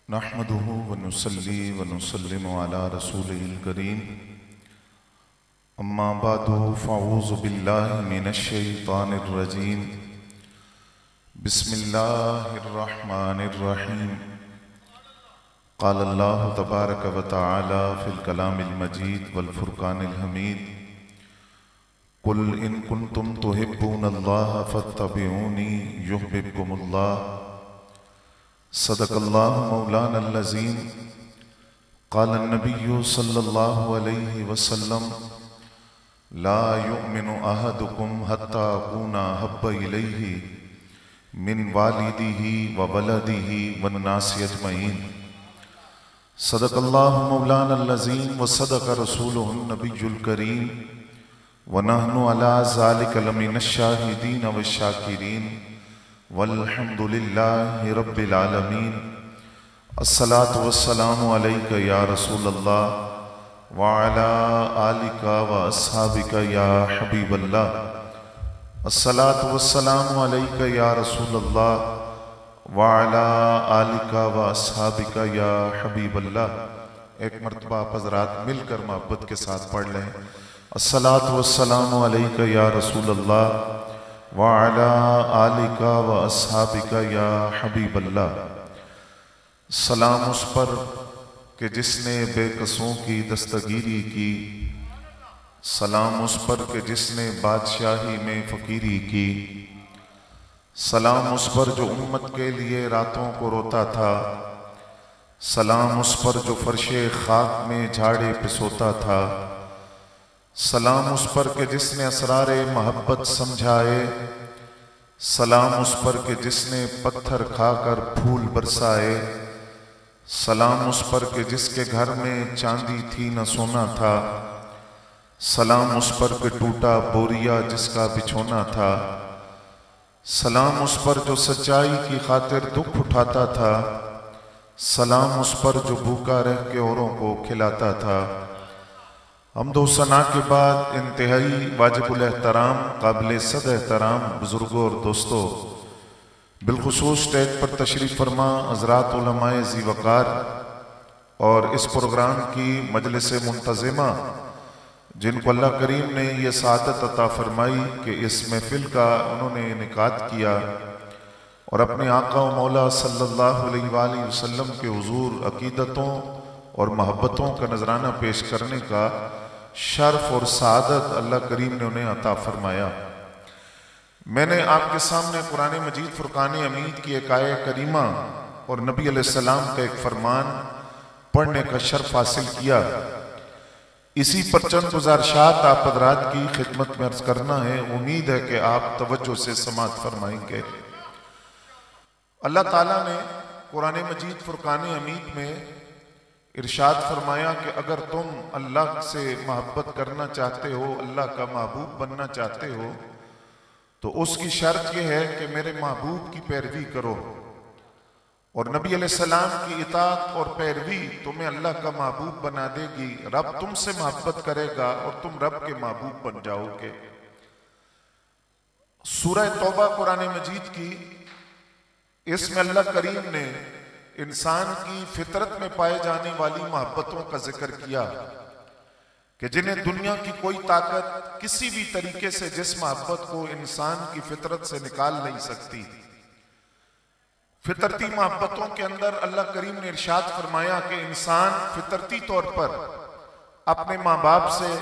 नहमदुहु व नुसल्ली व नुसल्लिमु अला रसूलिल करीम। अम्मा बादु फ़अऊज़ु बिल्लाहि मिनश शैतानिर रजीम। बिस्मिल्लाहिर रहमानिर रहीम। क़ाल अल्लाहु तबारक व तआला फ़िल कलामिल मजीद वल फ़ुरक़ानिल हमीद। कुल इन कुन्तुम तुहिब्बूनल्लाह फ़त्तबिऊनी युहब्बिबकुमुल्लाह। सदक़ल्लाहु मौलाना अज़ीम। क़ाल नबिय्यु सल्लल्लाहु अलैहि वसल्लम ला युमिनु अहदुकुम हत्ता अकूना हब्बा इलैहि मिन वालिदिही व वलदिही वन्नासि अजमईन। सदक़ल्लाहु मौलाना अज़ीम व सदक़ रसूलुहुन नबियुल करीम व नहनु अला ज़ालिका लमिनश शाहिदीन व शाकिरीन वल्हम्दुलिल्लाहि रब्बिल आलमीन। अस्सलातु वस्सलामु अलैका या रसूलल्लाह व अला आलिका व अस्हाबिका या हबीबल्लाह। अस्सलातु वस्सलामु अलैका या रसूलल्लाह व अला आलिका व अस्हाबिका या हबीबल्लाह। एक मरतबा आप हज़रात मिलकर मोहब्बत के साथ पढ़ लें। अस्सलातु वस्सलामु अलैका या रसूलल्लाह व अला आलिका व अस्हाबिका या हबीबल्लाह। सलाम उस पर कि जिसने बेकसों की दस्तगीरी की, सलाम उस पर कि जिसने बादशाही में फ़कीरी की, सलाम उस पर जो उम्मत के लिए रातों को रोता था, सलाम उस पर जो फर्शे खाक में झाड़े पे सोता था, सलाम उस पर के जिसने असरारे मोहब्बत समझाए, सलाम उस पर के जिसने पत्थर खाकर फूल बरसाए, सलाम उस पर के जिसके घर में चांदी थी न सोना था, सलाम उस पर के टूटा बोरिया जिसका बिछोना था, सलाम उस पर जो सच्चाई की खातिर दुख उठाता था, सलाम उस पर जो भूखा रह के औरों को खिलाता था। हम्दो सना के बाद इंतहाई वाजिबुल एहतराम काबिल सद एहतराम बुजुर्गों और दोस्तों, बिलखुसूस स्टेज पर तशरीफ़ फरमा हज़रात उलमाए ज़ी वक़ार और इस प्रोग्राम की मजलिस मुंतज़िमा, जिनको अल्लाह करीम ने यह सादत अता फरमाई कि इस महफिल का उन्होंने इनेकाद किया और अपने आका व मौला सल्लल्लाहु अलैहि वसल्लम के हुजूर अकीदतों और मोहब्बतों का नजराना पेश करने का शर्फ और सादत अल्लाह करीम ने उन्हें अता फरमाया। मैंने आपके सामने कुरान मजीद फुरकान हमीद की एक आयत करीमा और नबी अलैहिस्सलाम का एक फरमान पढ़ने का शर्फ हासिल किया। इसी पर चंद गुज़ारिशात आप हज़रात की खिदमत में अर्ज करना है। उम्मीद है कि आप तवज्जो से समाअत फरमाएंगे। अल्लाह ताला ने कुरान मजीद फुरकान हमीद में इरशाद फरमाया कि अगर तुम अल्लाह से मोहब्बत करना चाहते हो, अल्लाह का महबूब बनना चाहते हो, तो उसकी शर्त यह है कि मेरे महबूब की पैरवी करो। और नबी अलैहिस्सलाम की इताअत और पैरवी तुम्हें अल्लाह का महबूब बना देगी। रब तुमसे मोहब्बत करेगा और तुम रब के महबूब बन जाओगे। सूरह तौबा कुरान मजीद की, इसमें अल्लाह करीम ने इंसान की फितरत में पाए जाने वाली मोहब्बतों का जिक्र किया कि जिन्हें दुनिया की कोई ताकत किसी भी तरीके से जिस मोहब्बत को इंसान की फितरत से निकाल नहीं सकती। फितरती मोहब्बतों के अंदर अल्लाह करीम ने इरशाद फरमाया कि इंसान फितरती तौर पर अपने माँ बाप से,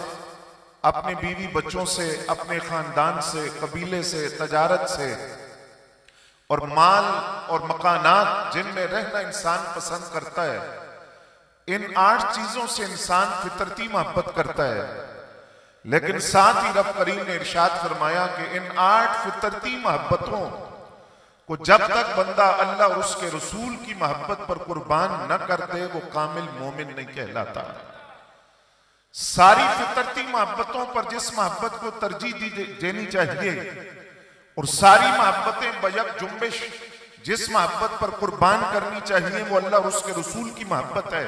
अपने बीवी बच्चों से, अपने खानदान से, कबीले से, तजारत से और माल और मकानात जिनमें रहना इंसान पसंद करता है, इन 8 चीजों से इंसान फितरती मोहब्बत करता है। लेकिन साथ ही रब करीम ने इरशाद फरमाया कि इन 8 फितरती मोहब्बतों को जब तक बंदा अल्लाह और उसके रसूल की मोहब्बत पर कुर्बान न कर दे, वो कामिल मोमिन नहीं कहलाता। सारी फितरती मोहब्बतों पर जिस मोहब्बत को तरजीह देनी चाहिए और सारी मोहब्बतें बयक जुम्बिश जिस मोहब्बत पर कुर्बान करनी चाहिए, वो अल्लाह और उसके रसूल की मोहब्बत है।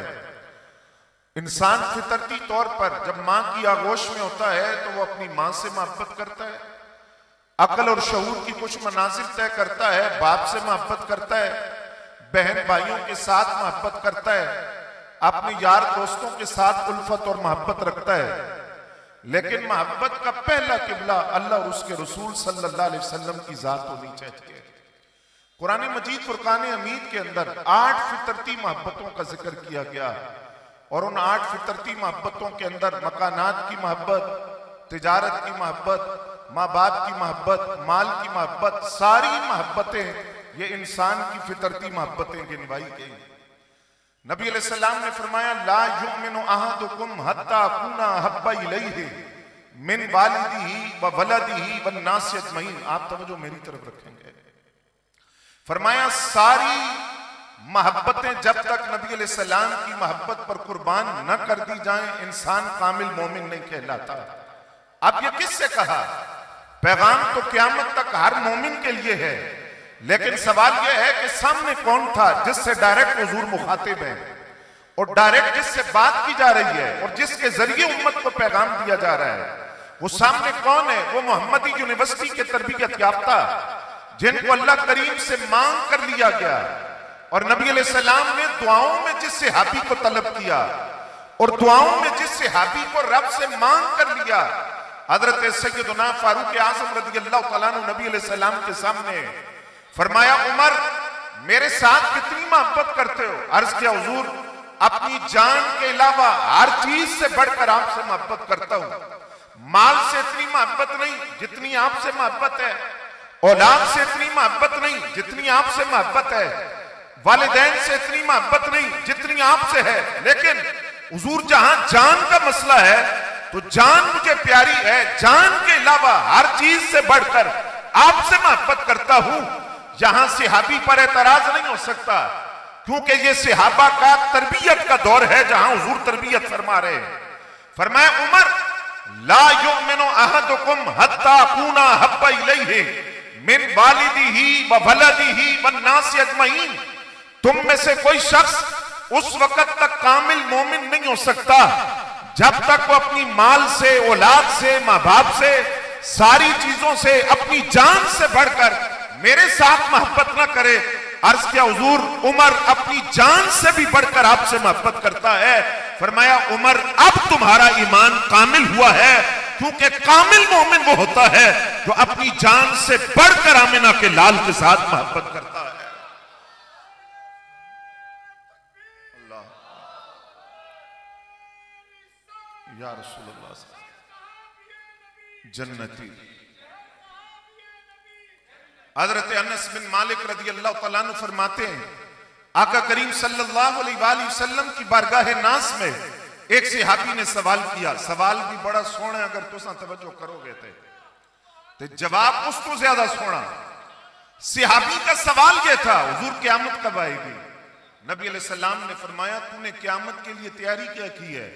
इंसान फितरती तौर पर जब माँ की आगोश में होता है तो वो अपनी माँ से मोहब्बत करता है, अकल और शऊर की कुछ मनाजिल तय करता है, बाप से मोहब्बत करता है, बहन भाइयों के साथ मोहब्बत करता है, अपने यार दोस्तों के साथ उल्फत और मोहब्बत रखता है, लेकिन मोहब्बत का पहला किबला अल्लाह और उसके रसूल सल्लल्लाहु अलैहि वसल्लम की जात होनी चाहिए। कुरान मजीद फुरकान हमीद के अंदर 8 फितरती मोहब्बतों का जिक्र किया गया और उन 8 फितरती मोहब्बतों के अंदर मकानात की मोहब्बत, तिजारत की मोहब्बत, माँ बाप की मोहब्बत, माल की मोहब्बत, सारी मोहब्बतें ये इंसान की फितरती मोहब्बतें गिनवाई गई। नबी अलैहिस्सलाम ने फरमाया ला युमिनु अहदुकुम हत्ता कुना हब्बा इलैहि मिन वालिदिही व वलदिही वन नास अजमईन। आप तवज्जो मेरी तरफ रखेंगे। फरमाया सारी मोहब्बतें जब तक नबी अलैहिस्सलाम की मोहब्बत पर कुर्बान न कर दी जाएं, इंसान कामिल मोमिन नहीं कहलाता। अब ये किससे कहा? पैगाम तो क़यामत तक हर मोमिन के लिए है, लेकिन सवाल यह है कि सामने कौन था जिससे डायरेक्ट हुजूर मुखातिब है और डायरेक्ट जिससे बात की जा रही है और जिसके जरिए उम्मत को पैगाम दिया जा रहा है, वो सामने कौन है? वो मोहम्मदी यूनिवर्सिटी के तरबियत याफ्ता जिनको अल्लाह करीम से मांग कर लिया गया और नबी अलैहिस्सलाम ने दुआओं में जिस सहाबी को तलब किया और दुआओं में जिस सहाबी को रब से मांग कर लिया, हजरत सैयदना फारूक आज़म रज़ियल्लाहु तआला अन्हु नबी अलैहिस्सलाम के सामने फरमाया उमर मेरे साथ कितनी मोहब्बत करते हो? अर्ज किया हुजूर अपनी जान के अलावा हर चीज से बढ़कर आपसे मोहब्बत करता हूं। माल से इतनी मोहब्बत नहीं जितनी आपसे मोहब्बत है, औलाद से इतनी मोहब्बत नहीं जितनी आपसे मोहब्बत है, वालिदैन से इतनी मोहब्बत नहीं जितनी आपसे है, लेकिन हुजूर जहां जान का मसला है तो जान मुझे प्यारी है, जान के अलावा हर चीज से बढ़कर आपसे मोहब्बत करता हूं। यहां सहाबी पर एतराज नहीं हो सकता, क्योंकि ये सहाबा का तरबियत का दौर है जहां हुजूर तरबियत फरमा रहे हैं। फरमाया उमर ला युमिनु अहदुकुम हत्ता कुना हब्बा इलैहि मिन वालिदिही व वलदिही वन नास अजमईन। तुम में से कोई शख्स उस वक्त तक कामिल मोमिन नहीं हो सकता जब तक वो अपनी माल से, औलाद से, माँ बाप से, सारी चीजों से, अपनी जान से बढ़कर मेरे साथ मोहब्बत ना करे। अर्ज किया हुजूर उमर अपनी जान से भी बढ़कर आपसे मोहब्बत करता है। फरमाया उमर अब तुम्हारा ईमान कामिल हुआ है, क्योंकि कामिल मोमिन वो होता है जो अपनी जान से बढ़कर आमिना के लाल के साथ मोहब्बत करता है। अल्लाह या रसूलुल्लाह जन्नती। हजरत अनस बिन मालिक रज़ियल्लाहु तआला अन्हु फरमाते हैं आका करीम सल्लल्लाहु अलैहि वसल्लम की बारगाह नास में एक सहाबी ने सवाल किया। सवाल भी बड़ा सोहना, अगर तुसा तवज्जो करोगे तो जवाब उस तो ज्यादा सोहना। सहाबी का सवाल यह था हुजूर क़यामत कब आएगी? नबी अलैहिस्सलाम ने फरमाया तूने क़यामत के लिए तैयारी क्या की है?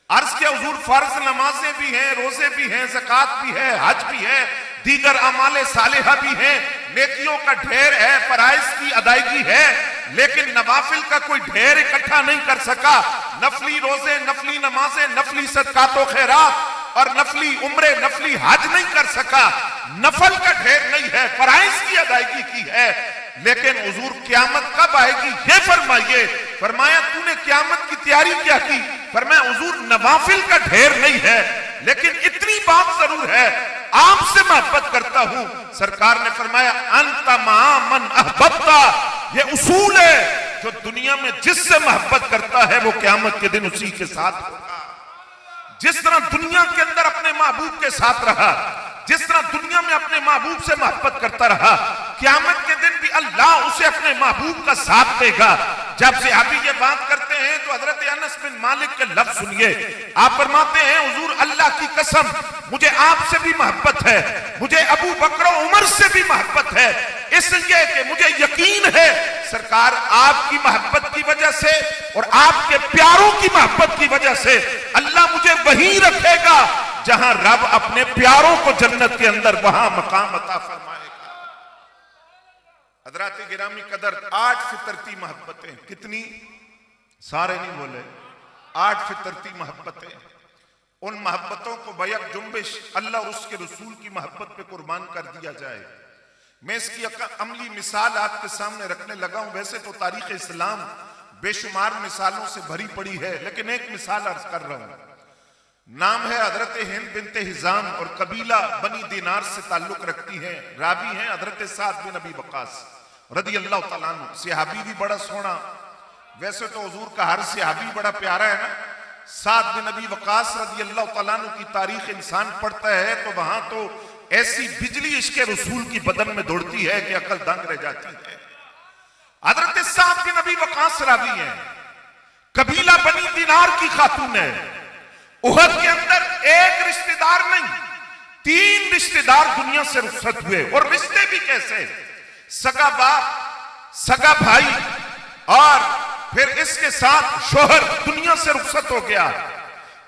अर्ज किया हुजूर फर्ज नमाजें भी हैं, रोजे भी हैं, ज़कात भी है, हज भी है, दीगर अमाले सालिहा भी हैं, नेकियों का ढेर है, फराइज की अदायगी है, लेकिन नवाफिल का कोई ढेर इकट्ठा नहीं कर सका। नफली रोजे, नफली नमाजें, नफली सदकातो खैरात और नफली उम्रे, नफली हज नहीं कर सका। नफल का ढेर नहीं है, फराइज की अदायगी की है, लेकिन हुजूर क़यामत कब आएगी ये फरमाइए। फरमाया तूने क़यामत की तैयारी क्या की? फरमाया हुजूर नवाफिल का ढेर नहीं है, लेकिन इतनी बात जरूर है आपसे मोहब्बत करता हूं। सरकार ने फरमाया अंत मन अहबब्ता, ये उसूल है जो दुनिया में जिससे मोहब्बत करता है वो क़यामत के दिन उसी के साथ होगा। जिस तरह दुनिया के अंदर अपने महबूब के साथ रहा, जिस तरह दुनिया में अपने महबूब से मोहब्बत करता रहा, क़यामत के दिन भी अल्लाह उसे अपने महबूब का साथ देगा। जब सहाबी ये बात करते हैं तो हजरत अनस बिन मालिक के लफ्ज सुनिए। आप फरमाते हैं हुजूर अल्लाह की कसम मुझे आपसे भी मोहब्बत है, मुझे अबू बकर और उमर से भी मोहब्बत है, इसलिए कि मुझे यकीन है सरकार आपकी मोहब्बत की वजह से और आपके प्यारों की मोहब्बत की वजह से अल्लाह मुझे वहीं रखेगा जहां रब अपने प्यारों को जन्नत के अंदर वहां मकाम अता फरमाएगा। हजरात गिरामी कदर 8 फितरती मोहब्बतें, कितनी? सारे नहीं बोले, 8 फितरती मोहब्बतें। उन मोहब्बतों को बैक जुम्बिश अल्लाह और उसके रसूल की मोहब्बत पे कुर्बान कर दिया जाए। मैं इसकी अमली मिसाल आपके सामने रखने लगा हूं। वैसे तो तारीख इस्लाम बेशुमार मिसालों से भरी पड़ी है, लेकिन एक मिसाल अर्ज कर रहा हूं। नाम है हजरत हिंद बिनते हिजाम और कबीला बनी दीनार से ताल्लुक रखती हैं। रावी हैं हजरत साद बिन अबी वक्कास रदी अल्लाह तआला अन्हु। सहाबी भी बड़ा सोना, वैसे तो हुजूर का हर सहाबी बड़ा प्यारा है ना। साद बिन अबी वक्कास रदी अल्लाह तआला अन्हु की तारीख इंसान पढ़ता है तो वहां तो ऐसी बिजली इश्क रसूल की बदन में दौड़ती है कि अकल दंग रह जाती है। हजरत साद बिन अबी वक्कास रावी है, कबीला बनी दीनार की खातून है। उहद के अंदर एक रिश्तेदार नहीं, 3 रिश्तेदार दुनिया से रुखसत हुए। और रिश्ते भी कैसे, सगा बाप, सगा भाई और फिर इसके साथ शोहर दुनिया से रुखसत हो गया।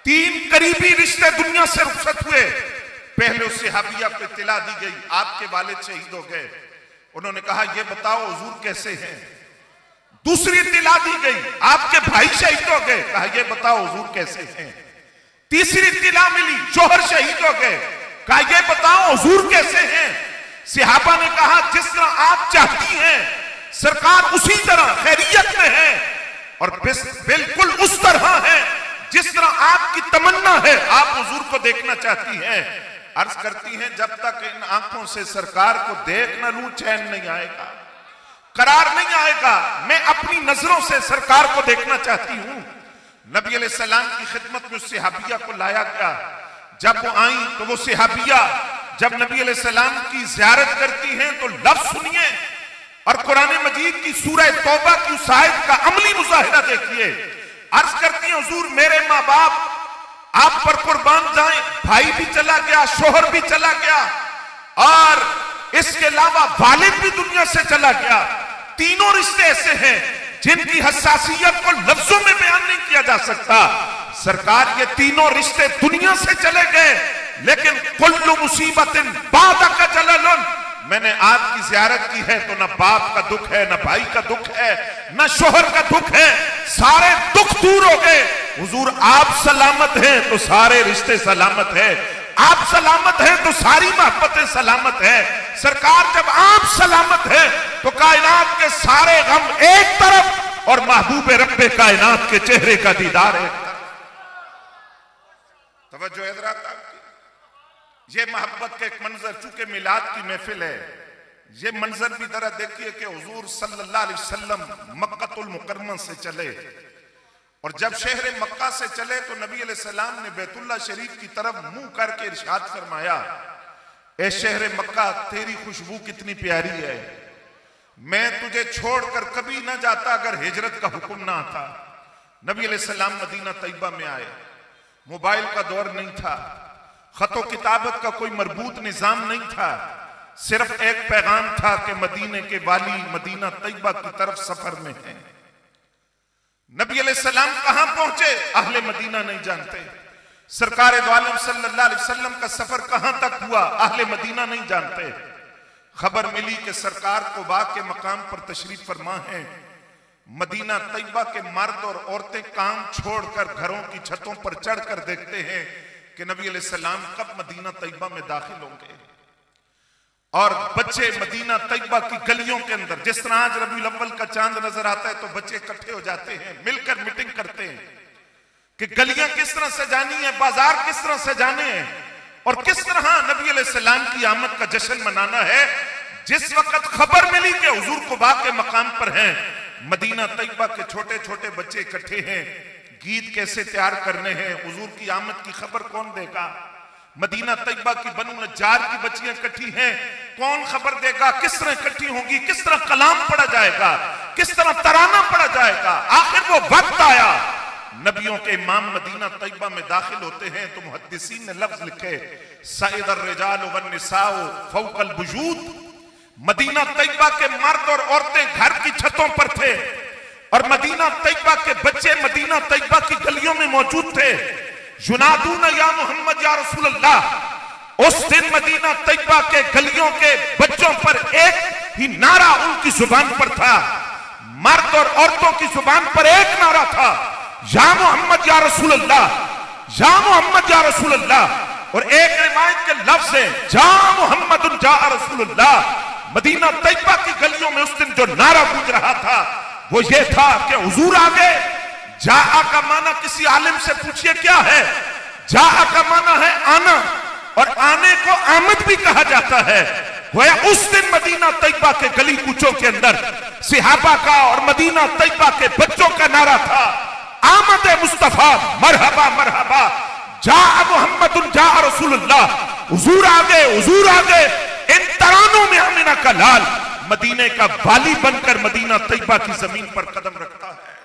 3 करीबी रिश्ते दुनिया से रुखसत हुए। पहले उस सहाबिया को इत्तला दी गई, आपके वालिद शहीद हो गए। उन्होंने कहा ये बताओ हुजूर कैसे हैं। दूसरी इत्तला दी गई, आपके भाई शहीद हो गए। कहा ये बताओ हुजूर कैसे हैं। तीसरी इत्तला मिली, शोहर शहीद हो गए। कहा ये बताओ हुजूर कैसे हैं। सहाबा ने कहा जिस तरह आप चाहती हैं सरकार उसी तरह खैरियत में है, और बिल्कुल उस तरह है जिस तरह आपकी तमन्ना है, आप हुजूर को देखना चाहती हैं। अर्ज करती हैं जब तक इन आंखों से सरकार को देख न लूं चैन नहीं आएगा, करार नहीं आएगा। मैं अपनी नजरों से सरकार को देखना चाहती हूं। नबी अलैहिस्सलाम की खिदमत में उस सहाबिया को लाया गया। जब वो आई तो वो सहाबिया जब नबी अलैहिस्सलाम की ज़ियारत करती हैं तो लफ्ज सुनिए और कुरान मजीद की सूरह तौबा की उस आयत का अमली मुजाहिरा देखिए। अर्ज करती हैं हुजूर मेरे माँ बाप आप पर कुर्बान जाएं, भाई भी चला गया, शोहर भी चला गया और इसके अलावा वालिद भी दुनिया से चला गया। तीनों रिश्ते ऐसे हैं जिनकी हसासियत को लफ्जों में बयान नहीं किया जा सकता। सरकार ये तीनों रिश्ते दुनिया से चले गए, लेकिन कुल्लु मुसीबतिन बादा का जलालुन, मैंने आपकी ज़ियारत की है तो ना बाप का दुख है, ना भाई का दुख है, ना शोहर का दुख है, सारे दुख दूर हो गए। हुजूर आप सलामत हैं तो सारे रिश्ते सलामत है, आप सलामत हैं तो सारी मोहब्बतें सलामत है। सरकार जब आप सलामत है तो कायनात के सारे गम एक तरफ और महबूब रब्बे कायनात के चेहरे का दीदार है। तवज्जो है हज़रात आपकी। ये मोहब्बत का एक मंजर, चूंकि मिलाद की महफिल है, ये मंजर भी जरा देखिए कि हुजूर सल्लल्लाहु अलैहि वसल्लम मक्कातुल मुकर्रमा से चले और जब शहर मक्का से चले तो नबी अलैहिस्सलाम ने बैतुल्लाह शरीफ की तरफ मुंह करके इरशाद फरमाया, ए शहर मक्का तेरी खुशबू कितनी प्यारी है, मैं तुझे छोड़कर कभी ना जाता अगर हिजरत का हुक्म ना आता। नबी अलैहिस्सलाम मदीना तैयबा में आए, मोबाइल का दौर नहीं था, खतो किताबत का कोई मरबूत निजाम नहीं था, सिर्फ एक पैगाम था कि मदीने के वाली मदीना तैयबा की तरफ सफर में है। नबी अलैहिस्सलाम कहां पहुंचे अहले मदीना नहीं जानते। सरकार दो आलम सल्लल्लाहु अलैहि वसल्लम का सफर कहां तक हुआ अहले मदीना नहीं जानते। खबर मिली कि सरकार कुबा के मकाम पर तशरीफ फरमा है। मदीना तैयबा के मर्द और औरतें काम छोड़कर घरों की छतों पर चढ़कर देखते हैं कि नबी अलैहिस्सलाम कब मदीना तैयबा में दाखिल होंगे। और बच्चे मदीना तैयबा की गलियों के अंदर, जिस तरह आज रबीउल अव्वल का चांद नजर आता है तो बच्चे इकट्ठे हो जाते हैं, मिलकर मीटिंग करते हैं कि गलियां किस तरह सजानी है, बाजार किस तरह सजाने हैं और किस तरह नबी अलैहिस्सलाम की आमद का जश्न मनाना है। जिस वक्त खबर मिली कि हुजूर कुबा के मकाम पर हैं, मदीना तैयबा के छोटे छोटे बच्चे इकट्ठे हैं, गीत कैसे तैयार करने हैं, हुजूर की आमद की खबर कौन देगा। मदीना तैयबा की बनु नज्जार की बच्चियां इकट्ठी हैं, कौन खबर देगा, किस तरह इकट्ठी होंगी, किस तरह कलाम पढ़ा जाएगा, किस तरह तराना पढ़ा जाएगा। आखिर वो वक्त आया, नबियों के इमाम मदीना तैयबा में दाखिल होते हैं तो मुहद्दिसीन ने लफ्ज लिखे, सईदुर रिजाल वन निसाउ फौकल बुजूद। मदीना तैयबा के मर्द और औरतें घर की छतों पर थे और मदीना तैयबा के बच्चे मदीना तैयबा की गलियों में मौजूद थे। युनादूना या मोहम्मद या रसूल अल्लाह। उस दिन मदीना तैयबा के गलियों के बच्चों पर एक ही नारा उनकी जुबान पर था, मर्द और औरतों की जुबान पर एक नारा था, या मोहम्मद या रसूल अल्लाह, या मोहम्मद या रसूल अल्लाह। और एक रिवायत के लफ्ज है, जा मोहम्मद जा रसूल अल्लाह, मदीना तैयबा की गलियों में उस दिन जो नारा गूंज रहा था वो ये था कि हुजूर आ गए। जाआ का माना किसी आलिम से पूछिए क्या है। जाआ का माना है आना, और आने को आमद भी कहा जाता है। गोया उस दिन मदीना तैयबा के गली कूचों के अंदर सहाबा का और मदीना तैयबा के बच्चों का नारा था, आमद मुस्तफा मरहबा मरहबा, जा मोहम्मद जा रसूलुल्लाह, हुजूर आ गए, हुजूर आ गए। इन तरानों में आमिना का लाल मदीने का वाली बनकर मदीना तैयबा की जमीन पर कदम रखता है।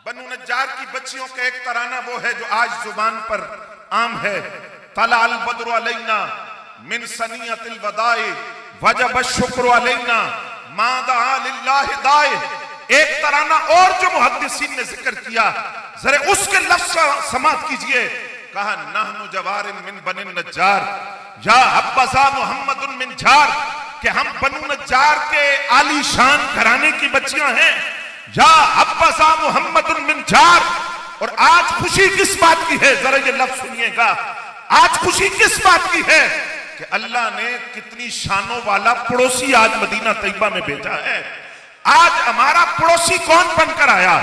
बनु नज्जार की बच्चियों का एक तराना वो है जो आज जुबान पर आम है, तला अल बद्रु अलैना मिन सनियतिल वदाए वजब शुक्र अलैना मा दआ लिल्लाहि दाए। एक तराना और जो मुहद्दिसीन ने जिक्र किया, जरा उसके लफ्ज समात कीजिए। कहा नहनु जवारिन मिन बनी नज्जार या हब्बसा मुहम्मदुन मिन जार, कि हम बनु नज्जार के आलीशान घराने की बच्चियां हैं। या हब्बसा मुहम्मदुन मिन जार। और आज खुशी किस बात की है, जरा ये लफ्ज सुनिएगा। आज खुशी किस बात की है कि अल्लाह ने कितनी शानों वाला पड़ोसी आज मदीना तैयबा में भेजा है। आज हमारा पड़ोसी कौन बनकर आया,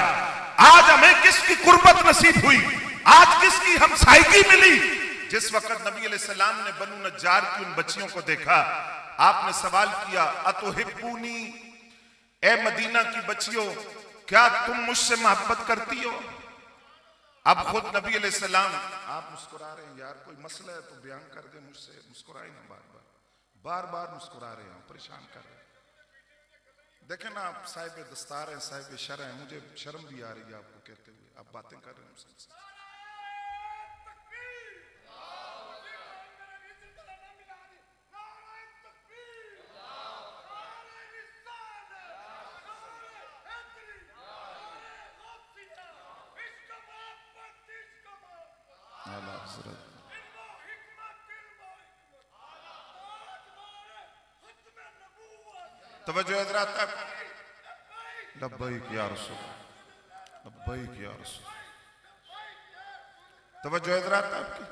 आज हमें किसकी कुर्बत नसीब हुई, आज किसकी हमसायगी मिली। जिस वक्त नबी अलैहिस्सलाम ने बनु नज्जार की उन बच्चियों को देखा, आपने सवाल किया अतुहिब्बूनी, ए मदीना की बच्चियों क्या तुम मुझसे मोहब्बत करती हो। अब खुद नबी अलैहिस्सलाम, आप मुस्कुरा रहे हैं यार, कोई मसला है तो बयान कर दे मुझसे, मुस्कुराए ना, बार बार मुस्कुरा रहे हैं, परेशान कर रहे हैं। देखें ना आप साहिब दस्तार हैं, साहिब शर हैं, मुझे शर्म भी आ रही है आपको कहते हुए, आप बातें कर रहे हैं मुझसे। तवज्जो हज़रात, लब्बैक या रसूल, लब्बैक या रसूल। तवज्जो हज़रात आपकी।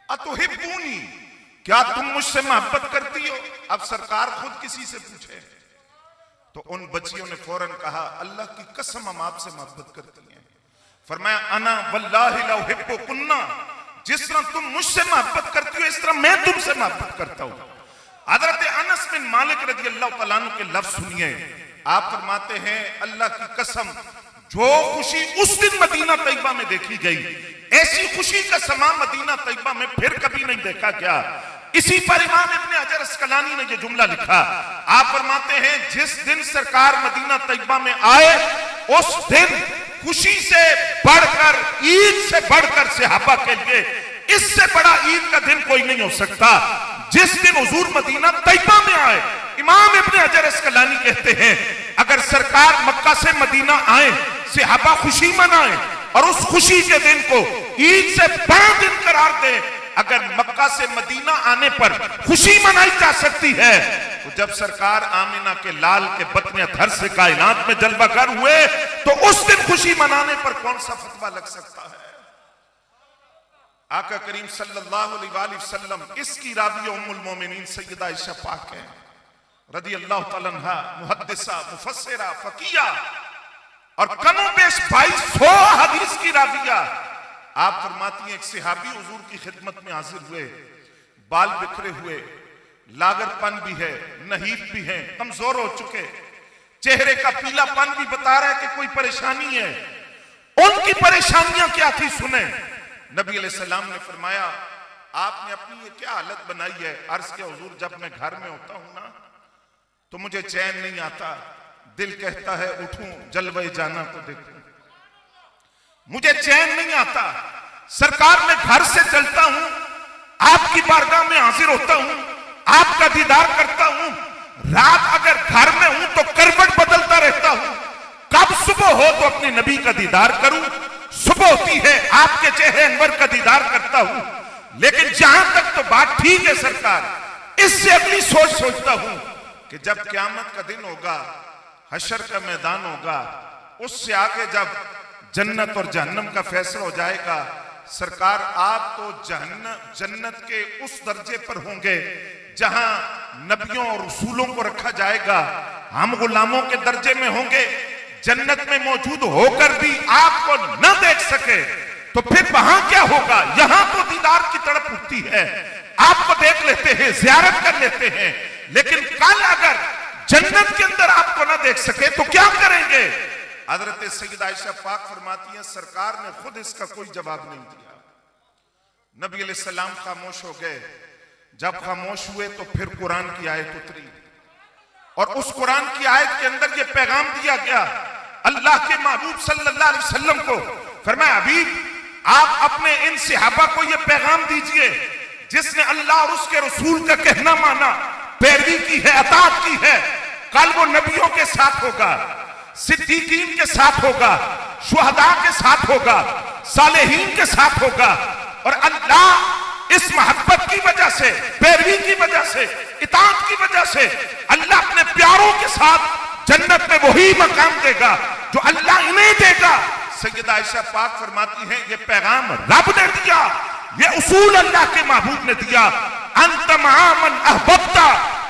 अतुहिब्बूनी, क्या तुम मुझसे मोहब्बत करती हो। अब सरकार खुद किसी से पूछे तो उन बच्चियों ने फौरन कहा अल्लाह की कसम हम आपसे मोहब्बत करती हैं। फरमाया अना वल्लाहि ला उहिब्बुकुन्ना, जिस तरह तुम मुझसे मोहब्बत करती हो इस तरह मैं तुमसे मोहब्बत करता हूं। हजरत अनस बिन मालिक रज़ियल्लाहु तआला अन्हु के लफ्ज सुनिए। आप फरमाते हैं अल्लाह की कसम, जो खुशी उस दिन मदीना तैयबा में देखी गई, ऐसी खुशी का समा मदीना तैयबा में फिर कभी नहीं देखा गया। इसी पर इमाम इब्ने हजर अस्कलानी ने यह जुमला लिखा। आप फरमाते हैं जिस दिन सरकार मदीना तैयबा में आए उस दिन खुशी से बढ़कर, ईद से बढ़कर सहाबा के लिए इससे बड़ा ईद का दिन कोई नहीं हो सकता। जिस दिन हुजूर मदीना तैयबा में आए, इमाम इब्ने हजर अस्कलानी कहते हैं अगर सरकार मक्का से मदीना आए, सहाबा खुशी मनाए और उस खुशी के दिन को ईद से बड़ा दिन करार दे, अगर मक्का से मदीना आने पर खुशी मनाई जा सकती है तो जब सरकार आमिना के लाल के बतन अतहर से कायनात में जलवागर हुए तो उस दिन खुशी मनाने पर कौन सा फतवा लग सकता है। आका करीम सल्लल्लाहु अलैहि वसल्लम, इसकी राविया उम्मुल मोमिनीन सैयदा आयशा पाक है रज़ियल्लाहु तआला अन्हा, मुहद्दिसा, मुफस्सिरा, फकीहा और कमो बेश 2200 हदीस की राविया। आप फरमाती हैं एक सहाबी हुजूर की खिदमत में हाजिर हुए, बाल बिखरे हुए, लागरपन भी है, नहीफ भी है, कमजोर हो चुके, चेहरे का पीलापन भी बता रहा है कि कोई परेशानी है। उनकी परेशानियां क्या थी सुने। नबी अलैहिस्सलाम ने फरमाया आपने अपनी ये क्या हालत बनाई है। अर्ज किया हुजूर जब मैं घर में होता हूं ना तो मुझे चैन नहीं आता, दिल कहता है उठूं जलवे जाना को देखूं, मुझे चैन नहीं आता। सरकार मैं घर से चलता हूं, आपकी बारगाह में हाजिर होता हूं, आपका दीदार करता हूं, रात अगर घर में हूं तो करवट बदलता रहता हूं, कब सुबह हो तो अपने नबी का दीदार करूं, सुबह होती है आपके चेहरे अनवर का दीदार करता हूं। लेकिन जहां तक तो बात ठीक है सरकार, इससे अगली सोच सोचता हूं कि जब क़यामत का दिन होगा, हशर का मैदान होगा, उससे आगे जब जन्नत और जहन्नम का फैसला हो जाएगा, सरकार आप तो जन्नत के उस दर्जे पर होंगे जहां नबियों और रसूलों को रखा जाएगा, हम गुलामों के दर्जे में होंगे, जन्नत में मौजूद होकर भी आपको न देख सके तो फिर वहां क्या होगा? यहां तो दीदार की तड़प उठती है, आपको देख लेते हैं, ज़ियारत कर लेते हैं, लेकिन कल अगर जन्नत के अंदर आपको ना देख सके तो क्या करेंगे? हजरत सैयदा आयशा पाक फरमाती हैं, सरकार ने खुद इसका कोई जवाब नहीं दिया। नबी अलैहिस्सलाम खामोश हो गए। जब खामोश हुए तो फिर कुरान की आयत उतरी और उस कुरान की आयत के अंदर यह पैगाम दिया गया अल्लाह के महबूब सल्लल्लाहु अलैहि वसल्लम को। फरमाया, हबीब आप अपने इन सहाबा को यह पैगाम दीजिए जिसने अल्लाह और उसके रसूल का कहना माना, पैरवी की है, अताअत की है, कल वो नबियों के साथ होगा, सिद्दीकीन के साथ होगा, शुहदा के साथ होगा, सालेहीन के साथ होगा। और अल्लाह इस मोहब्बत की वजह से, पैरवी की वजह से, इताअत की वजह से अल्लाह अपने प्यारों के साथ जन्नत में वही मकाम देगा जो अल्लाह इन्हें देगा। सैयदा आयशा पाक फरमाती हैं, ये पैगाम रब ने दिया, ये उसूल अल्लाह के महबूब ने दिया, अंत मन अहबब्ता,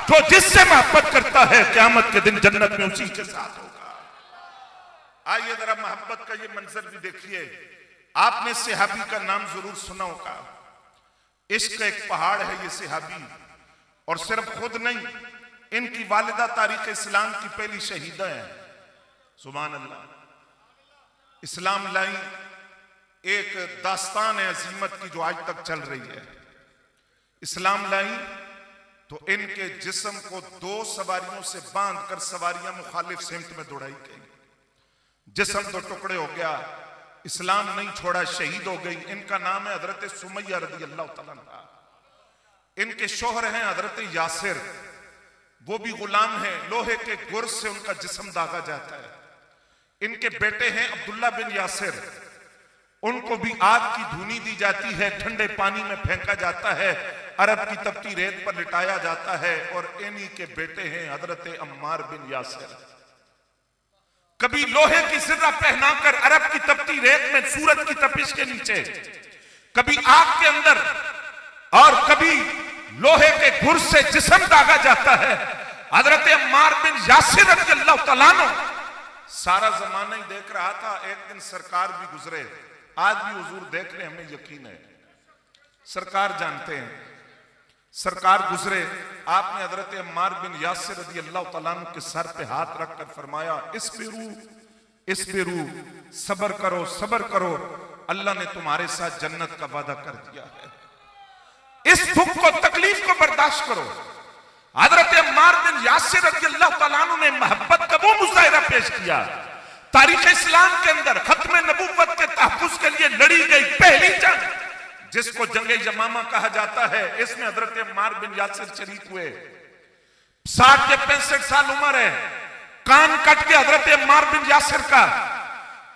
जो जिससे मोहब्बत करता है क़यामत के दिन जन्नत में उसी के साथ होगा। आइए जरा मोहब्बत का ये मंजर भी देखिए। आपने सहाबी का नाम जरूर सुना होगा। इश्क एक पहाड़ है ये सहाबी, और सिर्फ खुद नहीं, इनकी वालिदा तारीख इस्लाम की पहली शहीदा है। सुभान अल्लाह। इस्लाम लाई एक दास्तान है अजीमत की जो आज तक चल रही है। इस्लाम लाई तो इनके जिस्म को दो सवारियों से बांधकर सवारियां मुखालिफ सिमत में दौड़ाई गई। जिस्म तो टुकड़े हो गया, इस्लाम नहीं छोड़ा, शहीद हो गई। इनका नाम है हजरत सुमैया रज़ी अल्लाह तआला अन्हा। इनके शोहर हैं हजरत यासिर, वो भी गुलाम है, लोहे के गुर्ज से उनका जिस्म दागा जाता है। इनके बेटे हैं अब्दुल्ला बिन यासिर, उनको भी आग की धुनी दी जाती है, ठंडे पानी में फेंका जाता है, अरब की तपती रेत पर लिटाया जाता है। और इन्हीं के बेटे हैं हजरत अम्मार बिन यासिर। कभी लोहे की सिर्रा पहनाकर अरब की तपती रेत में सूरज की तपिश के नीचे, कभी आग के अंदर, और कभी लोहे के गुर्ज से जिस्म दागा जाता है। हजरत अम्मार बिन यासिर रज़ियल्लाहु तआला अन्हु सारा जमाना ही देख रहा था। एक दिन सरकार भी गुजरे, आज भी हुजूर देख रहे, हमें यकीन है, सरकार जानते हैं। सरकार गुजरे, आपने हजरत अम्मार बिन यासिर रज़ियल्लाहु तआला अन्हु के सर पे हाथ रखकर फरमाया, इस्बिरू, सब्र करो, सब्र करो, अल्लाह ने तुम्हारे साथ जन्नत का वादा कर दिया है। इस दुख को, तकलीफ को बर्दाश्त करो। हजरत अम्मार बिन यासिर रज़ियल्लाहु तआला अन्हु ने मोहब्बत का वो मुजाहिरा पेश किया। तारीख इस्लाम के अंदर खत्म नबूवत के तहफ्फुज़ के लिए लड़ी गई पहली जंग, जिसको जंगे यमामा कहा जाता है, इसमें हजरत अम्मार बिन यासिर शरीक हुए। 60 या 65 साल उम्र है। कान कट के हजरत अम्मार बिन यासिर का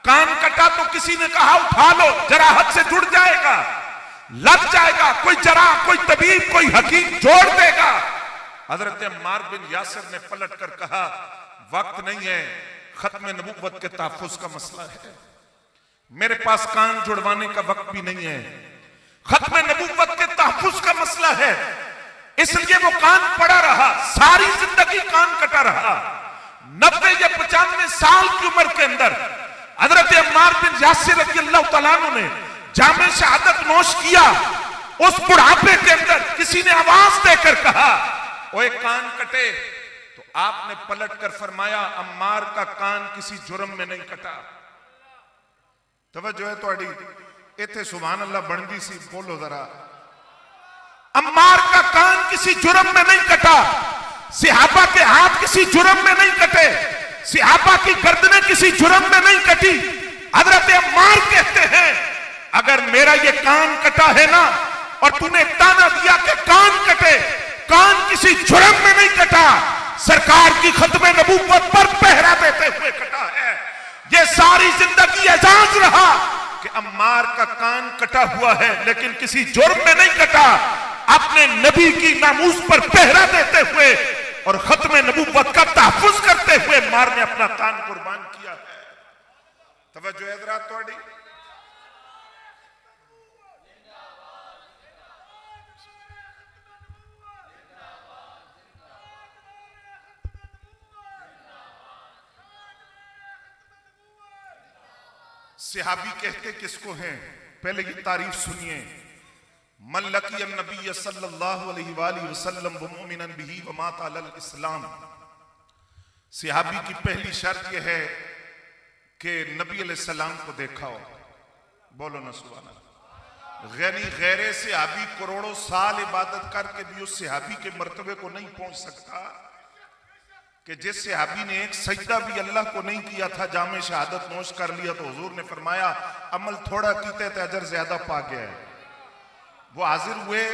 कान कटा तो किसी ने कहा उठा लो, जराहत से जुड़ जाएगा, लग जाएगा, कोई जरा, कोई तबीब, कोई हकीम जोड़ देगा। हजरत अम्मार बिन यासिर ने पलट कर कहा, वक्त नहीं है, खत्म नबूवत के तहफ्फुज़ का मसला है, मेरे पास कान जुड़वाने का वक्त भी नहीं है, खत्म नबूवत के तहफ्फुज़ का मसला है। इसलिए वो कान पड़ा रहा, सारी जिंदगी कान कटा रहा। 90 या 95 साल की उम्र के अंदर हजरत अम्मार बिन यासिर रज़ियल्लाहु तआला अन्हु ने जामे शहादत नोश किया। उस बुढ़ापे के अंदर किसी ने आवाज देकर कहा, ओए कान कटे, तो आपने पलट कर फरमाया, अम्मार का कान किसी जुर्म में नहीं कटा। तवज्जो है थोड़ी, इत्थे सुभान अल्लाह बनदी सी, बोलो जरा। अम्मार का कान किसी जुर्म में नहीं कटा, सहाबा के हाथ किसी जुर्म में नहीं कटे, सहाबा की गर्दनें किसी जुर्म में नहीं कटी। हजरत अम्मार कहते हैं, अगर मेरा ये कान कटा है ना, और तूने ताना दिया कि कान कटे, कान किसी जुर्म में नहीं कटा, सरकार की खत्म नबूवत पर पहरा देते हुए कटा है। ये सारी जिंदगी एजाज रहा कि अम्मार का कान कटा हुआ है, लेकिन किसी जुर्म में नहीं कटा, अपने नबी की नामूस पर पहरा देते हुए और खत्म नबूवत का तहफ्फुज़ करते हुए मार ने अपना कान कुर्बान किया है। तवज्जो है जरा थोड़ी। सहाबी कहते किसको हैं? पहले की तारीफ सुनिए। मन लकी नबी सल्लल्लाहु अलैहि वसल्लम व मुमिनन बिही व माता अलल इस्लाम। सहाबी की पहली शर्त यह है कि नबी अलैहि सलाम को देखा हो। बोलो ना सुभान अल्लाह। गैनी गैरे सहाबी करोड़ों साल इबादत करके भी उस सहाबी के मर्तबे को नहीं पहुंच सकता कि जिस सहाबी ने एक सजदा भी अल्लाह को नहीं किया था, जामे शहादत नोश कर लिया तो हुजूर ने फरमाया अमल थोड़ा कीते थे अजर ज्यादा पा गया है। वो हाजिर हुए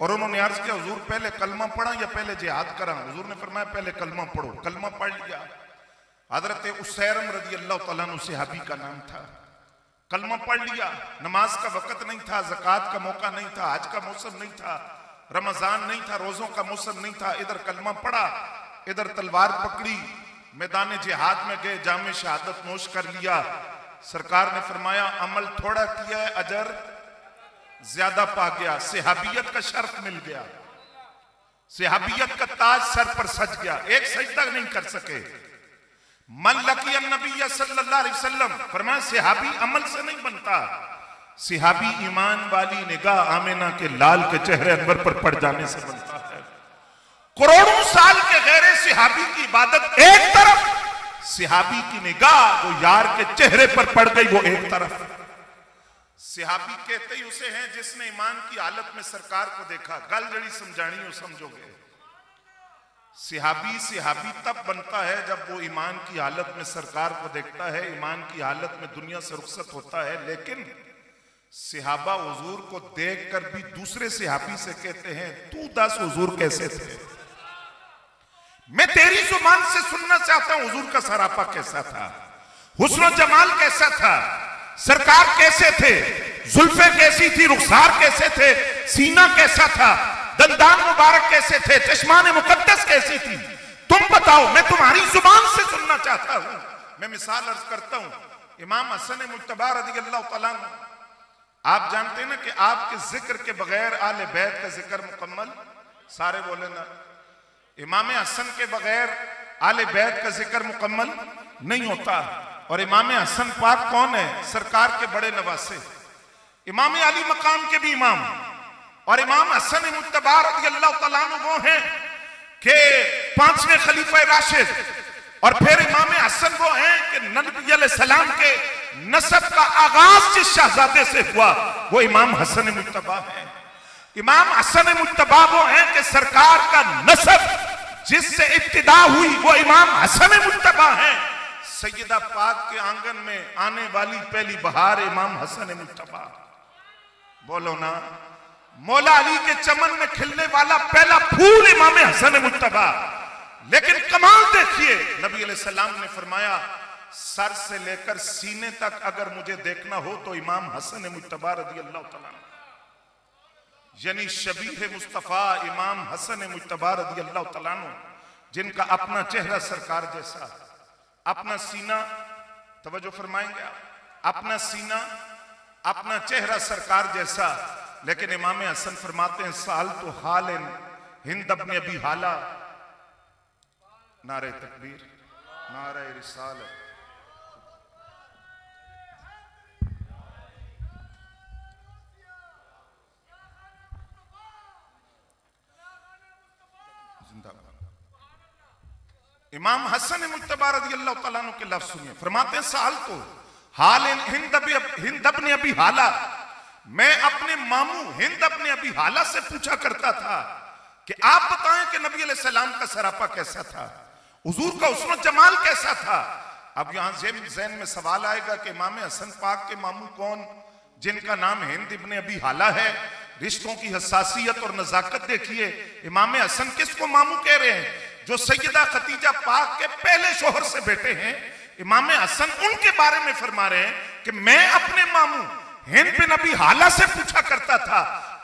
और उन्होंने अर्ज किया हुजूर पहले कलमा पढ़ा या पहले जिहाद करा? हुजूर ने फरमाया पहले कलमा पढ़ो। कलमा पढ़ लिया। हजरत उसैरम रज़ी अल्लाह तआला अन्हु सहाबी का नाम था। कलमा पढ़ लिया। नमाज का वक्त नहीं था, ज़कात का मौका नहीं था, हज का मौसम नहीं था, रमजान नहीं था, रोजों का मौसम नहीं था। इधर कलमा पढ़ा, इधर तलवार पकड़ी, मैदान जिहाद में गए, जामे शहादत नोश कर लिया। सरकार ने फरमाया अमल थोड़ा किया है, अजर ज्यादा पा गया। सहाबियत का शर्फ मिल गया, सहाबियत का ताज सर पर सज गया। एक सजदा नहीं कर सके। मन लकी नबी सल्लल्लाहु अलैहि वसल्लम, फरमाया सहाबी अमल से नहीं बनता, सहाबी ईमान वाली निगाह आमिना के लाल के चेहरे अनवर पर पड़ जाने से बनता है। करोड़ों साल के गैरे सहाबी की इबादत एक तरफ, सहाबी की निगाह वो यार के चेहरे पर पड़ गई वो एक तरफ। सहाबी कहते ही उसे हैं जिसने ईमान की हालत में सरकार को देखा। गल जड़ी समझानी हो समझोगे। सहाबी तब बनता है जब वो ईमान की हालत में सरकार को देखता है, ईमान की हालत में दुनिया से रुखसत होता है। लेकिन सहाबा हुजूर को देखकर भी दूसरे सहाबी से कहते हैं तू दस हुजूर कैसे थे? मैं तेरी जुबान से सुनना चाहता हूं हुजूर का सरापा कैसा था, हुस्न जमाल कैसा था, सरकार कैसे थे, जुल्फे कैसी थी, रुखसार कैसे थे, सीना कैसा था, दंदान मुबारक कैसे थे, चश्मान मुकद्दस कैसी थी, तुम बताओ, मैं तुम्हारी जुबान से सुनना चाहता हूं। मैं मिसाल अर्ज करता हूं, इमाम हसन मुज्तबा रज़ियल्लाहु तआला अन्हु, आप जानते हैं ना कि आपके जिक्र के बगैर आले बैत का जिक्र मुकम्मल, सारे बोले ना, इमाम हसन के बगैर आले बैत का जिक्र मुकम्मल नहीं होता। और इमाम हसन पाक कौन है? सरकार के बड़े नवासे, इमाम अली मकाम के भी इमाम। और इमाम हसन मुज्तबा रज़ियल्लाहु तआला अन्हु वो हैं कि 5वें खलीफा राशिद। और फिर इमाम हसन वो हैं कि नबी अलैहिस्सलाम के नसब का आगाज जिस शहजादे से हुआ वो इमाम हसन मुज्तबा है। इमाम हसन मुज्तबा वो हैं कि सरकार का नसब जिससे इब्तिदा हुई वो इमाम हसन मुज्तबा है। सैयदा पाक के आंगन में आने वाली पहली बहार इमाम हसन मुज्तबा। बोलो ना, मौला अली के चमन में खिलने वाला पहला फूल इमाम हसन मुज्तबा। लेकिन कमाल देखिए, नबी अलैहिस्सलाम ने फरमाया सर से लेकर सीने तक अगर मुझे देखना हो तो इमाम हसन मुज्तबा रज़ियल्लाहु तआला अन्हु, यानी शबीह मुस्तफा इमाम हसन मुज्तबा रज़ियल्लाहु तआला अन्हु, जिनका अपना चेहरा सरकार जैसा, अपना सीना, तवज्जो फरमाएंगे आप, अपना सीना, अपना चेहरा सरकार जैसा। लेकिन इमाम हसन फरमाते हैं साल तो हाल हिंद अपने अभी हाला, नारे तकबीर, नारे रिसालत। इमाम हसन मुज्तबा रज़ियल्लाहु तआला अन्हु के लफ्ज़ सुनिए, फरमाते हैं साल तो हाल हिंद अपने अभी हाला, मैं अपने मामू हिंद अपने अभी हाला से पूछा करता था कि आप बताएं कि नबी अलैहिस्सलाम का सरापा कैसा था, हुजूर का हुस्न जमाल कैसा था। अब यहां ज़हन में सवाल आएगा कि इमाम हसन पाक के मामू कौन, जिनका नाम हिंद इब्ने अबी हाला है। रिश्तों की हसासियत और नजाकत देखिए, इमाम हसन किसको मामू कह रहे हैं? जो सैयदा खतीजा पाक के पहले शोहर से बेटे हैं। इमाम हसन उनके बारे में फरमा रहे हैं कि मैं अपने मामू हिंद बिन अबी हाला से पूछा करता था,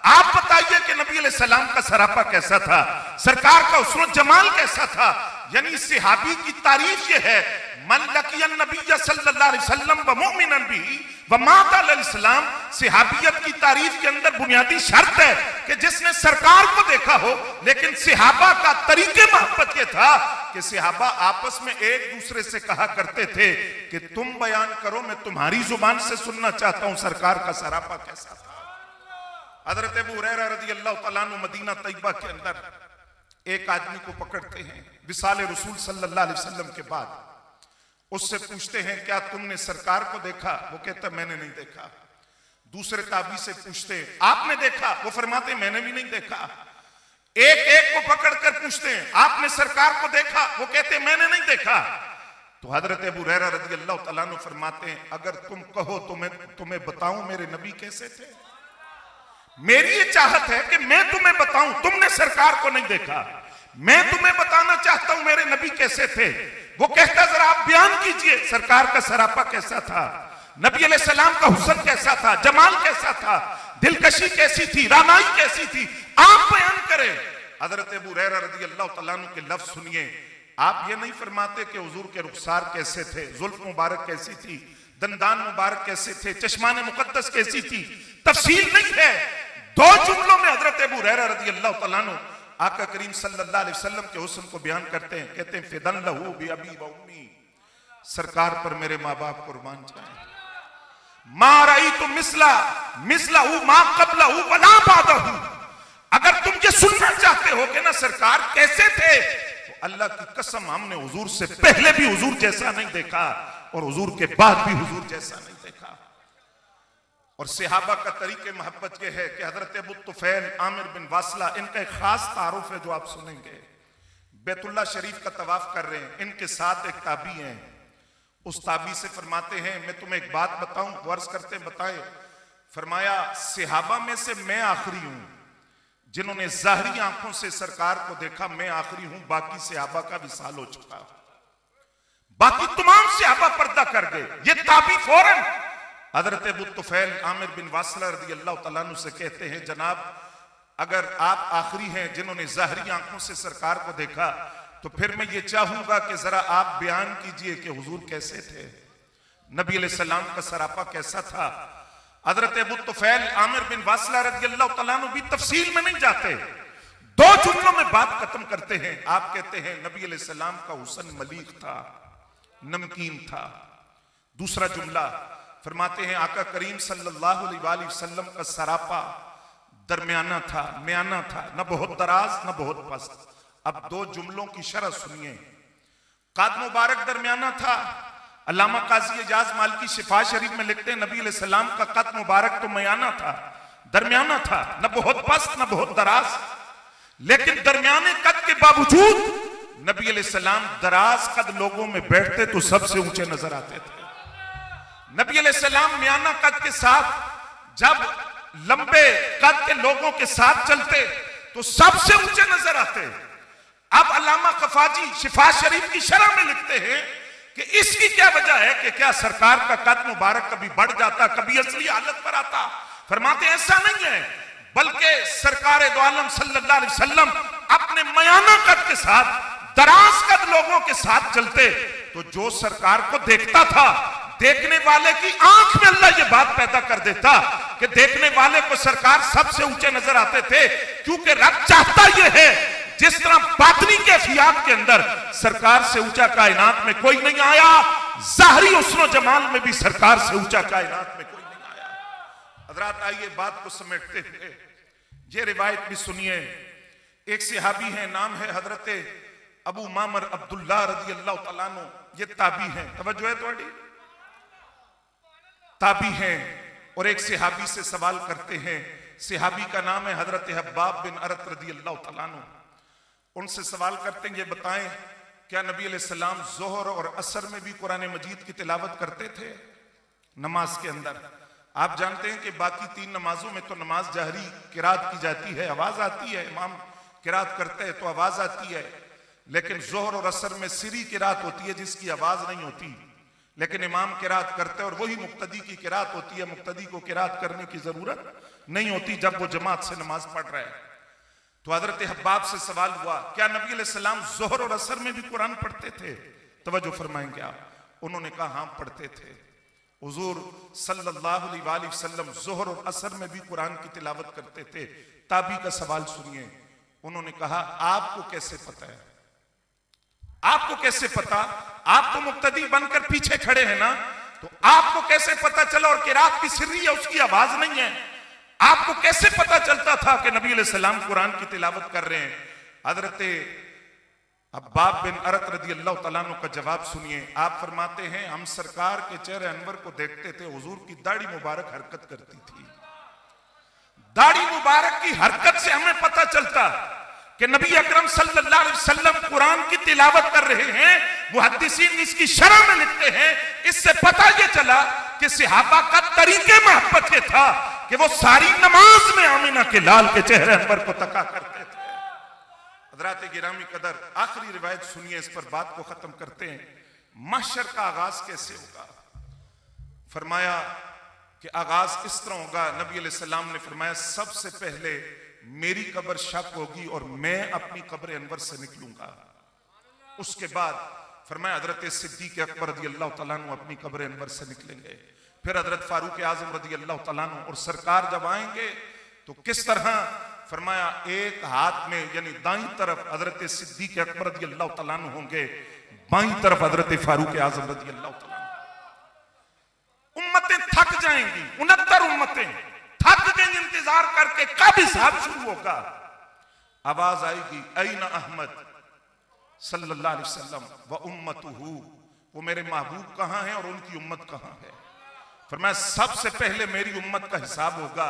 आप बताइए कि नबी अलैहिस्सलाम का सरापा कैसा था, सरकार का हुस्न जमाल कैसा था। यानी सहाबी की तारीफ ये है, मन लकियन नबी सल्लल्लाहु अलैहि वसल्लम व मुमिनन बिही व मातल इस्लाम, सिहाबियत की तारीफ के अंदर बुनियादी शर्त है कि जिसने सरकार को देखा हो। लेकिन सिहाबा का तरीके मोहब्बत ये था कि सिहाबा आपस में एक दूसरे से कहा करते थे कि तुम बयान करो, मैं तुम्हारी जुबान से सुनना चाहता हूं सरकार का सरापा कैसा था। हजरत अबू हुरैरा रज़ियल्लाहु तआला अन्हु मदीना तैयबा के अंदर एक आदमी को पकड़ते हैं विसाल रसूल सल्लल्लाहु अलैहि वसल्लम के बाद। उससे पूछते हैं क्या तुमने सरकार को देखा? वो कहता मैंने नहीं देखा। दूसरे ताबी से पूछते हैं आपने देखा? वो फरमाते मैंने भी नहीं देखा। एक एक को पकड़कर पूछते हैं आपने सरकार को देखा? वो कहते मैंने नहीं देखा। तो हजरत अबू हुरैरा रज़ियल्लाहु तआला अन्हु फरमाते हैं अगर तुम कहो तो मैं तुम्हें बताऊं मेरे नबी कैसे थे। मेरी ये चाहत है कि मैं तुम्हें बताऊं, तुमने सरकार को नहीं देखा, मैं तुम्हें बताना चाहता हूं मेरे नबी कैसे थे। वो कहता जरा आप बयान कीजिए सरकार का सरापा कैसा था, नबी अलैहिस्सलाम का हुस्न कैसा था, जमाल कैसा था, दिलकशी कैसी थी, रानाई कैसी थी, आप बयान करें। हजरत अबू हुरैरा रज़ियल्लाहु तआला अन्हु के लफ्ज सुनिए। आप ये नहीं फरमाते कि हुजूर के रुखसार कैसे थे, जुल्फ मुबारक कैसी थी, दंदान मुबारक कैसे थे, चश्मान मुकद्दस कैसी थी, तफसील नहीं है। दो जुमलों में हजरत अबू हुरैरा रज़ियल्लाहु तआला अन्हु आका करीम सल्लल्लाहु अलैहि वसल्लम के हुस्न को बयान करते हैं। कहते हैं फिदन लहू बि अबी व उम्मी, सरकार पर मेरे माँ बाप कुर्बान जाए। मा रअयतु मिसलहू मा क़ब्लहू वला बादहू। अगर तुम ये सुनना चाहते हो कि ना सरकार कैसे थे, तो अल्लाह की कसम हमने हुजूर से पहले भी हुजूर जैसा नहीं देखा और हुजूर के बाद भी हुजूर जैसा नहीं देखा। और सहाबा का तरीके मोहब्बत यह है कि हजरत अबू तुफैल, आमिर बिन वासला, इनका एक खास तारुफ है जो आप सुनेंगे। बैतुल्लाह शरीफ का तवाफ कर रहे हैं, इनके साथ एक ताबी हैं। उस ताबी से फरमाते हैं मैं तुम्हें एक बात बताऊं। वर्ष करते बताए, फरमाया सहाबा में से मैं आखिरी हूं जिन्होंने जाहरी आंखों से सरकार को देखा, मैं आखिरी हूं, बाकी सहाबा का विसाल हो चुका, बाकी तमाम सहाबा पर्दा कर गए। ये ताबी फौरन हजरत अबू तुफैल, आमिर बिन वासला रज़ियल्लाहु तआला अन्हु से कहते हैं जनाब अगर आप आखिरी हैं जिन्होंने जाहरी आंखों से सरकार को देखा, तो फिर मैं ये चाहूंगा कि जरा आप बयान कीजिए कि हुजूर कैसे थे, नबी अलैहिस्सलाम का सरापा कैसा था। हजरत अबू तुफैल, आमिर बिन वासला रज़ियल्लाहु तआला अन्हु भी तफसील में नहीं जाते, दो जुमलों में बात खत्म करते हैं। आप कहते हैं नबी अलैहिस्सलाम का हुस्न मलीक था, नमकीन था। दूसरा जुमला फरमाते हैं आका करीम सल्लल्लाहु अलैहि वसल्लम का सरापा दरमियाना था, म्याना था, न बहुत दराज न बहुत पस्त। अब दो जुमलों की शरह सुनिए। कद मुबारक दरमियाना था। अल्लामा काजी एजाज मालिकी शिफा शरीफ में लिखते हैं नबी अलैहिस्सलाम का कद मुबारक तो म्याना था, दरमियाना था, न बहुत पस्त न बहुत दराज। लेकिन दरमियाने कद के बावजूद नबी अलैहिस्सलाम दराज कद लोगों में बैठते तो सबसे ऊंचे नजर आते थे। नबी अलैहिस्सलाम म्याना कद के साथ जब लंबे कद के लोगों के साथ चलते तो सबसे ऊंचे नजर आते। अब अल्लामा कफाजी शिफा शरीफ की शरह में लिखते हैं कि इसकी क्या वजह है कि क्या सरकार का कद मुबारक कभी बढ़ जाता, कभी असली हालत पर आता। फरमाते ऐसा नहीं है, बल्कि सरकार दो आलम सल्लल्लाहु अलैहि वसल्लम अपने म्याना कद के साथ दराज कद लोगों के साथ चलते तो जो सरकार को देखता था, देखने वाले की आंख में अल्लाह ये बात पैदा कर देता कि देखने वाले को सरकार सबसे ऊंचे नजर आते थे। क्योंकि रब चाहता ये है जिस तरह बातनी कैफियत के अंदर सरकार से ऊंचा कायनात में कोई नहीं आया, ज़ाहरी हुस्न जमाल में भी सरकार से ऊंचा कायनात में कोई नहीं आया। हजरात आइए बात को समेटते हुए ये रिवायत भी सुनिए। एक सहाबी है, नाम है हजरत अबू मामर अब्दुल्लाह रज़ियल्लाहु तआला अन्हु। ये ताबी है, तवज्जो है थोड़ी, ताबी हैं और एक सहाबी से सवाल करते हैं। सहाबी का नाम है हजरत हब्बाब बिन अरत रज़ियल्लाहु तआला अन्हु। उनसे सवाल करते हैं ये बताएं क्या नबी अलैहिस्सलाम जोहर और असर में भी कुरान मजीद की तिलावत करते थे नमाज के अंदर? आप जानते हैं कि बाकी तीन नमाजों में तो नमाज जाहरी किरात की जाती है, आवाज आती है, इमाम किरात करते हैं तो आवाज आती है। लेकिन जोहर और असर में सिरी किरात होती है जिसकी आवाज नहीं होती, लेकिन इमाम किरात करते हैं और वही मुक्तदी की किरात होती है। मुक्तदी को किरात करने की जरूरत नहीं होती जब वो जमात से नमाज पढ़ रहा है। तो हजरत हब्बाब से सवाल हुआ क्या नबी अलैहिस्सलाम जोहर और असर में भी कुरान पढ़ते थे? तवज्जो फरमाएंगे आप। उन्होंने कहा हाँ पढ़ते थे। हुजूर सल्लल्लाहु अलैहि वसल्लम जोहर और असर में भी कुरान की तिलावत करते थे। ताबी का सवाल सुनिए, उन्होंने कहा आपको कैसे पता है? आपको कैसे पता? आप तो मुक्तदी बनकर पीछे खड़े हैं ना, तो आपको कैसे पता चला? और किरात की सिर्री है, उसकी आवाज नहीं है, आपको कैसे पता चलता था कि नबी अलैहि सलाम कुरान की तिलावत कर रहे हैं? हजरत अब्बाब बिन अरत रदी अल्लाह तआला अन्हु का जवाब सुनिए। आप फरमाते हैं हम सरकार के चेहरे अनवर को देखते थे, हुजूर की दाढ़ी मुबारक हरकत करती थी। दाढ़ी मुबारक की हरकत से हमें पता चलता कि नबी अकरम सल्लल्लाहु अलैहि वसल्लम कुरान की तिलावत कर रहे हैं। मुहद्दिसीन इसकी शरह में लिखते हैं, इससे पता यह चला कि सहाबा का तरीके मोहब्बत ये था कि वो सारी नमाज में आमिना के लाल के चेहरे अनवर को तका करते थे। हज़रात गिरामी कदर, आखिरी रिवायत सुनिए, इस पर बात को खत्म करते हैं। महशर का आगाज कैसे होगा? फरमाया कि आगाज इस तरह होगा, नबी अलैहि सलाम ने फरमाया सबसे पहले मेरी कब्र शक होगी और मैं अपनी कब्र अनवर से निकलूंगा। उसके बाद फरमाया हजरत सिद्दीक अकबर रज़ी अल्लाह तआला अन्हु अपनी कब्र अनवर से निकलेंगे, फिर हजरत फारूक आजम रज़ी अल्लाह तआला अन्हु, और सरकार जब आएंगे तो किस तरह? फरमाया एक हाथ में यानी दाईं तरफ हजरत सिद्दीक अकबर रज़ी अल्लाह तआला अन्हु होंगे, बाईं तरफ हजरत फारूक आजम रज़ी अल्लाह तआला अन्हु। उम्मतें थक जाएंगी, 69 उम्मतें थक गई इंतजार करके, कब हिसाब शुरू होगा? आवाज आएगी ऐना अहमद सल्लल्लाहु अलैहि वसल्लम व उम्मतुहु, वो मेरे महबूब कहां हैं और उनकी उम्मत कहां है? फरमाया सबसे पहले मेरी उम्मत का हिसाब होगा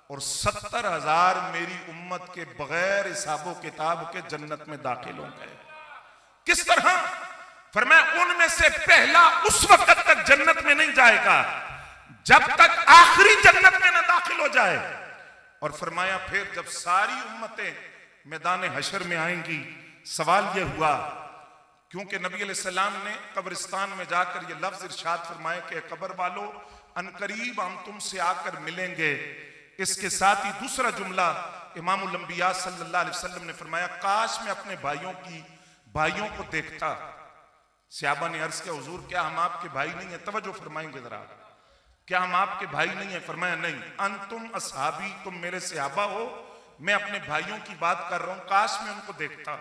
और 70,000 मेरी उम्मत के बगैर हिसाबो किताब के जन्नत में दाखिल होंगे। किस तरह? फरमाया उनमें से पहला उस वक्त तक जन्नत में नहीं जाएगा जब तक आखिरी जन्नत में न दाखिल हो जाए। और फरमाया फिर जब सारी उम्मतें मैदान हशर में आएंगी, सवाल यह हुआ, क्योंकि नबी अलैहि सलाम ने कब्रिस्तान में जाकर यह लफ्ज इरशाद फरमाया कि कब्र वालों अनकरीब हम तुमसे आकर मिलेंगे। इसके साथ ही दूसरा जुमला इमामुल अंबिया सल्लल्लाहु अलैहि वसल्लम ने फरमाया काश मैं अपने भाइयों को देखता। सहाबा ने अर्ज किया हुजूर क्या हम आपके भाई नहीं है? तवज्जो फरमाएंगे जरा, क्या हम आपके भाई नहीं है? फरमाया नहीं, अंतुम असहाबी, तुम मेरे सहाबा हो, मैं अपने भाइयों की बात कर रहा हूं, काश मैं उनको देखता।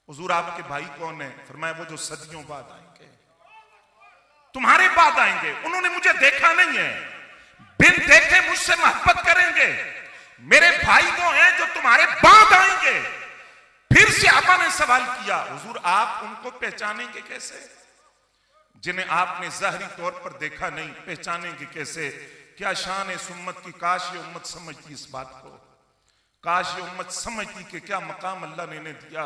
हुजूर आपके भाई कौन है? फरमाया वो जो सदियों बाद आएंगे, तुम्हारे बाद आएंगे, उन्होंने मुझे देखा नहीं है, बिन देखे मुझसे मोहब्बत करेंगे, मेरे भाई वो हैं जो तुम्हारे बाद आएंगे। फिर सहाबा ने सवाल किया हुजूर आप उनको पहचानेंगे कैसे? जिन्हें आपने ज़ाहिरी तौर पर देखा नहीं, पहचानेंगे कैसे? क्या शान है इस उम्मत की, काश ये उम्मत समझती इस बात को, काश ये उम्मत समझती कि क्या मकाम अल्लाह ने इन्हें दिया।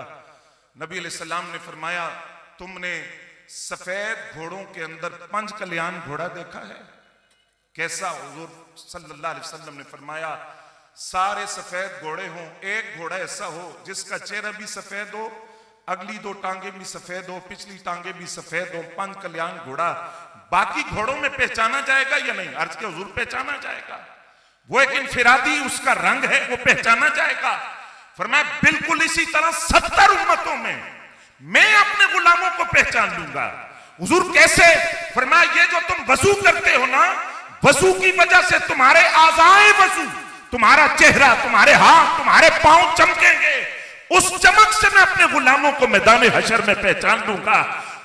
नबी अलैहिस्सलाम ने फरमाया तुमने सफेद घोड़ों के अंदर पंच कल्याण घोड़ा देखा है? कैसा? हुजूर सल्लल्लाहु अलैहि वसल्लम ने फरमाया सारे सफेद घोड़े हों, एक घोड़ा ऐसा हो जिसका चेहरा भी सफेद हो, अगली दो टांगे भी सफेद हो, पिछली टांगे भी सफेद हो, पंच कल्याण घोड़ा। बाकी घोड़ों में पहचाना जाएगा या नहीं? अर्ज के हुजूर पहचाना जाएगा, वो एक इनफिरादी उसका रंग है, वो पहचाना जाएगा। फरमाया बिल्कुल इसी तरह 70 उम्मतों में मैं अपने गुलामों को पहचान लूंगा। हुजूर कैसे? फरमाया ये जो तुम वजू करते हो ना, वजू की वजह से तुम्हारे आज़ाए वजू, तुम्हारा चेहरा, तुम्हारे हाथ, तुम्हारे पांव चमकेंगे, उस चमक से मैं अपने गुलामों को मैदान हशर में पहचान लूंगा,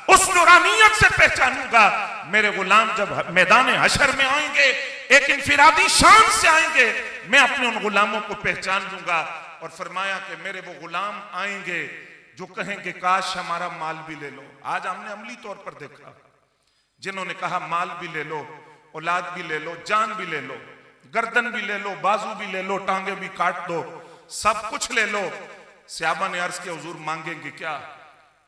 उस नूरानियत से पहचानूंगा। मेरे गुलाम जब मैदान हशर में आएंगे एक इनफिरादी शान से आएंगे, मैं अपने उन गुलामों को पहचान लूंगा। और फरमाया कि मेरे वो गुलाम आएंगे जो कहेंगे काश हमारा माल भी ले लो। आज हमने अमली तौर पर देखा जिन्होंने कहा माल भी ले लो, औलाद भी ले लो, जान भी ले लो, गर्दन भी ले लो, बाजू भी ले लो, टांगे भी काट दो, सब कुछ ले लो। सहाबा ने अर्ज किया हुजूर मांगेंगे क्या?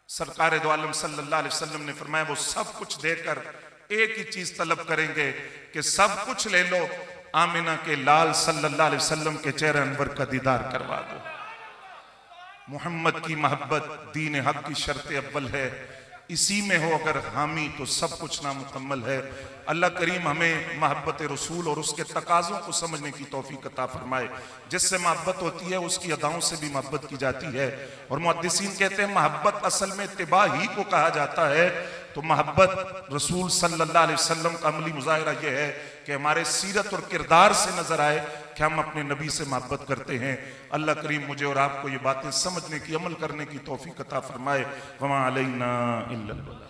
सरकार दो आलम सल्लल्लाहु अलैहि वसल्लम ने फरमाया वो सब कुछ देकर एक ही चीज तलब करेंगे कि सब कुछ ले लो, आमिना के लाल सल्लल्लाहु अलैहि वसल्लम के चेहरे अनवर का दीदार करवा दो। मोहम्मद की मोहब्बत दीन हक की शर्त अव्वल है, इसी में हो अगर हामी तो सब कुछ नामुकम्मल है। अल्लाह करीम हमें मोहब्बत रसूल और उसके तकाज़ों को समझने की तौफीक अता फरमाए। जिससे मोहब्बत होती है उसकी अदाओं से भी मोहब्बत की जाती है। और मुहद्दिसीन कहते हैं मोहब्बत असल में इत्तिबा ही को कहा जाता है। तो मोहब्बत रसूल सल्लल्लाहु अलैहि वसल्लम का अमली मुजाहिरा यह है कि हमारे सीरत और किरदार से नजर आए कि हम अपने नबी से मोहब्बत करते हैं। अल्लाह करीम मुझे और आपको ये बातें समझने की, अमल करने की तौफीक अता फरमाए। वमा अलैना इल्लल बलाग।